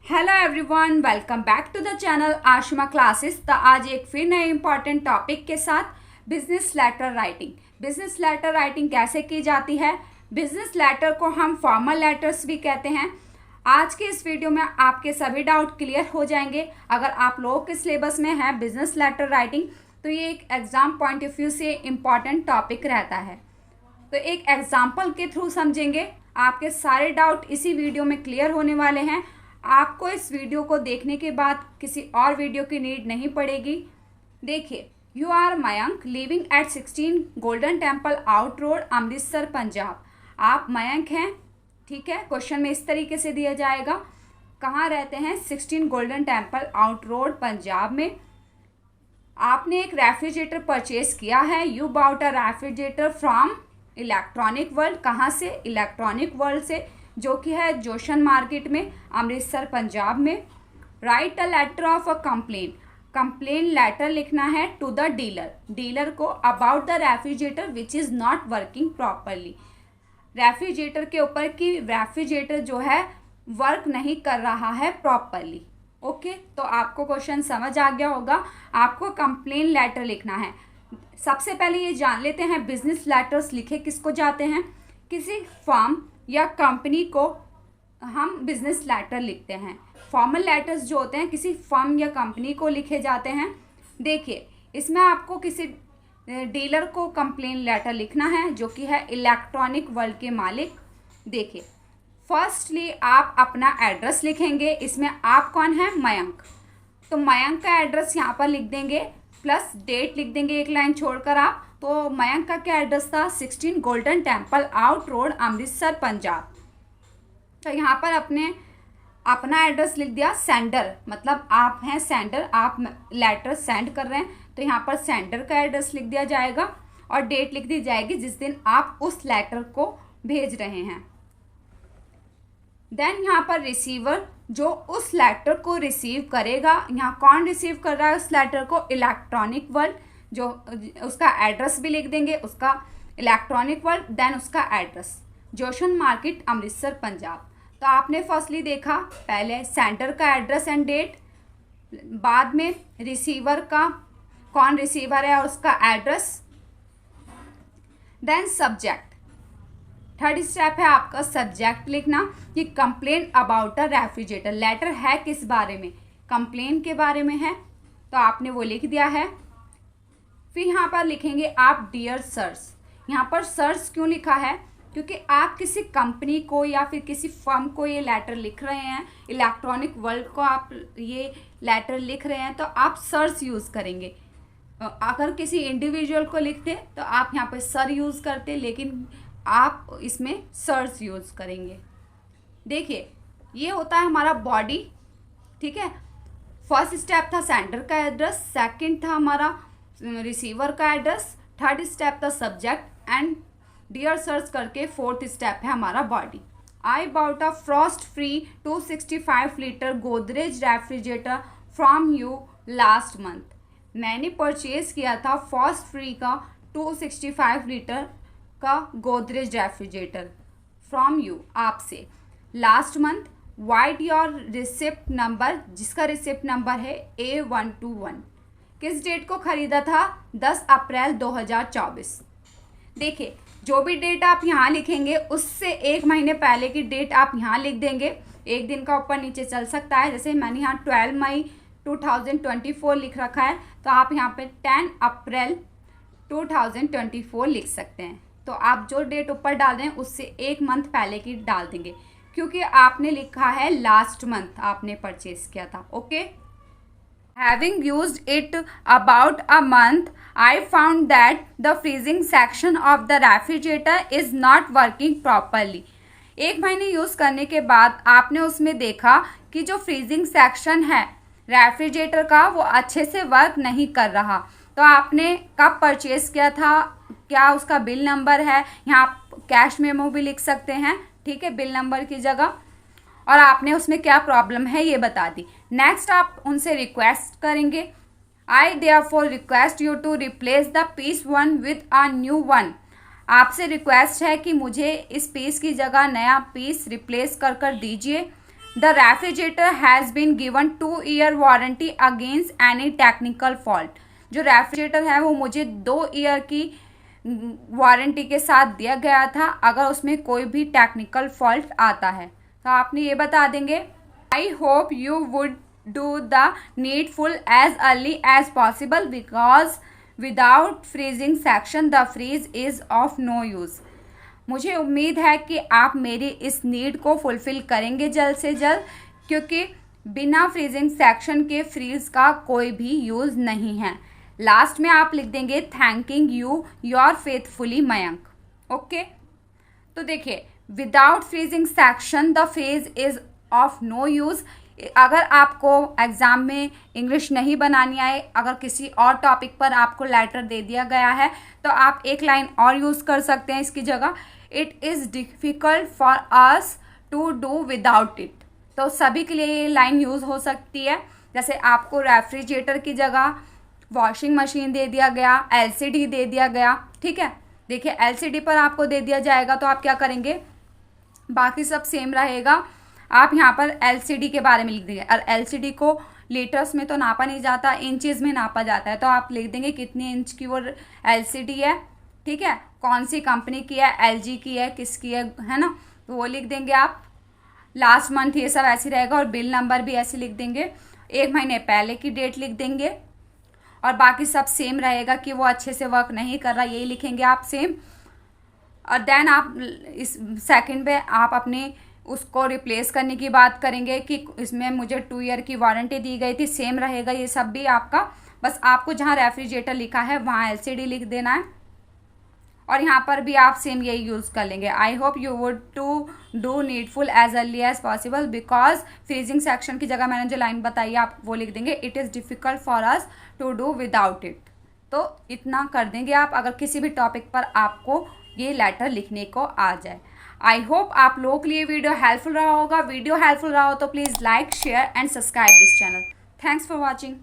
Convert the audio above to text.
Hello everyone, welcome back to the channel Ashima classes. तो आज एक फिर नए इंपॉर्टेंट टॉपिक के साथ business letter writing. Business letter writing कैसे की जाती है? बिजनेस लेटर को हम फॉर्मल लेटर्स भी कहते हैं। आज के इस वीडियो में आपके सभी डाउट क्लियर हो जाएंगे। अगर आप लोगों के सिलेबस में है बिजनेस लेटर राइटिंग तो ये एक एग्जाम पॉइंट ऑफ व्यू से इम्पॉर्टेंट टॉपिक रहता है। तो एक एग्जाम्पल के थ्रू समझेंगे, आपके सारे डाउट इसी वीडियो में क्लियर होने वाले हैं। आपको इस वीडियो को देखने के बाद किसी और वीडियो की नीड नहीं पड़ेगी। देखिए, you are Mayank living at 16 Golden Temple out road Amritsar Punjab. आप मयंक हैं, ठीक है। क्वेश्चन में इस तरीके से दिया जाएगा, कहाँ रहते हैं? 16 Golden Temple out road Punjab में। आपने एक रेफ्रिजरेटर परचेज किया है। You bought a refrigerator from Electronic World. कहाँ से? इलेक्ट्रॉनिक वर्ल्ड से, जो कि है जोशन मार्केट में, अमृतसर पंजाब में। Write a letter of a complaint. Complaint letter लिखना है टू द डीलर, डीलर को, about the refrigerator which is not working properly. Refrigerator के ऊपर कि रेफ्रिजरेटर जो है वर्क नहीं कर रहा है प्रॉपरली। ओके, तो आपको क्वेश्चन समझ आ गया होगा। आपको कंप्लेन लेटर लिखना है। सबसे पहले ये जान लेते हैं बिजनेस लेटर्स लिखे किसको जाते हैं। किसी फर्म या कंपनी को हम बिजनेस लेटर लिखते हैं। फॉर्मल लेटर्स जो होते हैं किसी फर्म या कंपनी को लिखे जाते हैं। देखिए, इसमें आपको किसी डीलर को कंप्लेन लेटर लिखना है जो कि है इलेक्ट्रॉनिक वर्ल्ड के मालिक। देखिए, फर्स्टली आप अपना एड्रेस लिखेंगे। इसमें आप कौन है? मयंक। तो मयंक का एड्रेस यहाँ पर लिख देंगे, प्लस डेट लिख देंगे एक लाइन छोड़कर आप। तो मयंक का क्या एड्रेस था? 16 Golden Temple out road Amritsar Punjab. तो यहाँ पर अपने अपना एड्रेस लिख दिया। सेंडर मतलब आप हैं सेंडर, आप लेटर सेंड कर रहे हैं, तो यहाँ पर सेंडर का एड्रेस लिख दिया जाएगा और डेट लिख दी जाएगी जिस दिन आप उस लेटर को भेज रहे हैं। देन यहाँ पर रिसीवर, जो उस लेटर को रिसीव करेगा। यहाँ कौन रिसीव कर रहा है उस लेटर को? Electronic world. जो उसका एड्रेस भी लिख देंगे, उसका इलेक्ट्रॉनिक वर्ल्ड, देन उसका एड्रेस जोशन मार्केट अमृतसर पंजाब। तो आपने फर्स्टली देखा, पहले सेंडर का एड्रेस एंड डेट, बाद में रिसीवर का, कौन रिसीवर है और उसका address, then subject. Third step है आपका सब्जेक्ट लिखना कि complaint about a refrigerator. Letter है किस बारे में? कंप्लेन के बारे में है, तो आपने वो लिख दिया है। फिर यहाँ पर लिखेंगे आप डियर सर्स। यहाँ पर सर्स क्यों लिखा है? क्योंकि आप किसी कंपनी को या फिर किसी फर्म को ये लेटर लिख रहे हैं, इलेक्ट्रॉनिक वर्ल्ड को आप ये लेटर लिख रहे हैं, तो आप सर्स यूज़ करेंगे। अगर किसी इंडिविजुअल को लिखते तो आप यहाँ पर सर यूज़ करते, लेकिन आप इसमें सर्स यूज़ करेंगे। देखिए, ये होता है हमारा बॉडी, ठीक है। फर्स्ट स्टेप था सेंडर का एड्रेस, सेकंड था हमारा रिसीवर का एड्रेस, थर्ड स्टेप था सब्जेक्ट एंड डियर सर्च करके फोर्थ स्टेप है हमारा body. I bought a frost free 265 litre Godrej refrigerator from you last month. मैंने परचेज किया था फ्रॉस्ट फ्री का 265 लीटर का गोदरेज रेफ्रिजरेटर फ्रॉम यू, आपसे, last month. Write your receipt number, जिसका रिसिप्ट नंबर है A121। किस डेट को खरीदा था? 10 अप्रैल 2024। देखिए, जो भी डेट आप यहाँ लिखेंगे उससे एक महीने पहले की डेट आप यहाँ लिख देंगे। एक दिन का ऊपर नीचे चल सकता है, जैसे मैंने यहाँ 12 मई 2024 लिख रखा है, तो आप यहाँ पे 10 अप्रैल 2024 लिख सकते हैं। तो आप जो डेट ऊपर डाल दें उससे एक मंथ पहले की डाल देंगे, क्योंकि आपने लिखा है लास्ट मंथ आपने परचेज किया था। Okay, Having used it about a month, I found that the freezing section of the refrigerator is not working properly. एक महीने यूज़ करने के बाद आपने उसमें देखा कि जो फ्रीजिंग सेक्शन है रेफ्रिजरेटर का वो अच्छे से वर्क नहीं कर रहा। तो आपने कब परचेज किया था, क्या उसका बिल नंबर है? यहाँ कैश मेमो भी लिख सकते हैं, ठीक है, बिल नंबर की जगह, और आपने उसमें क्या प्रॉब्लम है ये बता दी। नेक्स्ट आप उनसे रिक्वेस्ट करेंगे, I therefore request you to replace the piece one with a new one. आपसे रिक्वेस्ट है कि मुझे इस पीस की जगह नया पीस रिप्लेस कर दीजिए। The refrigerator has been given 2 year warranty against any technical fault. जो रेफ्रिजरेटर है वो मुझे 2 ईयर की वारंटी के साथ दिया गया था अगर उसमें कोई भी टेक्निकल फॉल्ट आता है। तो आपने ये बता देंगे। I hope you would do the needful as early as possible because without freezing section the fridge is of no use. मुझे उम्मीद है कि आप मेरी इस नीड को फुलफ़िल करेंगे जल्द से जल्द, क्योंकि बिना फ्रीजिंग सेक्शन के फ्रीज का कोई भी यूज़ नहीं है। लास्ट में आप लिख देंगे thanking you your faithfully Mayank. Okay, तो देखिए without freezing section the fridge is of no use. अगर आपको एग्ज़ाम में इंग्लिश नहीं बनानी आए, अगर किसी और टॉपिक पर आपको लेटर दे दिया गया है तो आप एक लाइन और यूज़ कर सकते हैं इसकी जगह। It is difficult for us to do without it. तो सभी के लिए ये लाइन यूज़ हो सकती है। जैसे आपको रेफ्रिजरेटर की जगह वॉशिंग मशीन दे दिया गया, एलसीडी दे दिया गया, ठीक है। देखिए एलसीडी पर आपको दे दिया जाएगा तो आप क्या करेंगे, बाकी सब सेम रहेगा। आप यहाँ पर एलसीडी के बारे में लिख देंगे, और एलसीडी को लीटर्स में तो नापा नहीं जाता, इंचेस में नापा जाता है। तो आप लिख देंगे कितने इंच की वो एलसीडी है, ठीक है, कौन सी कंपनी की है, एलजी की है, किसकी है ना, तो वो लिख देंगे आप। लास्ट मंथ ये सब ऐसे रहेगा, और बिल नंबर भी ऐसे लिख देंगे। 1 महीने पहले की डेट लिख देंगे, और बाकी सब सेम रहेगा कि वो अच्छे से वर्क नहीं कर रहा, यही लिखेंगे आप सेम। और देन आप इस सेकंड पे आप अपने उसको रिप्लेस करने की बात करेंगे कि इसमें मुझे 2 ईयर की वारंटी दी गई थी, सेम रहेगा ये सब भी आपका। बस आपको जहाँ रेफ्रिजरेटर लिखा है वहाँ एलसीडी लिख देना है, और यहाँ पर भी आप सेम यही यूज़ कर लेंगे। I hope you would to do needful as early as possible because freezing section की जगह मैंने जो लाइन बताई है आप वो लिख देंगे। It is difficult for us to do without it. तो इतना कर देंगे आप, अगर किसी भी टॉपिक पर आपको ये लेटर लिखने को आ जाए। आई होप आप लोगों के लिए वीडियो हेल्पफुल रहा होगा। वीडियो हेल्पफुल रहा हो तो please like, share and subscribe this channel. Thanks for watching.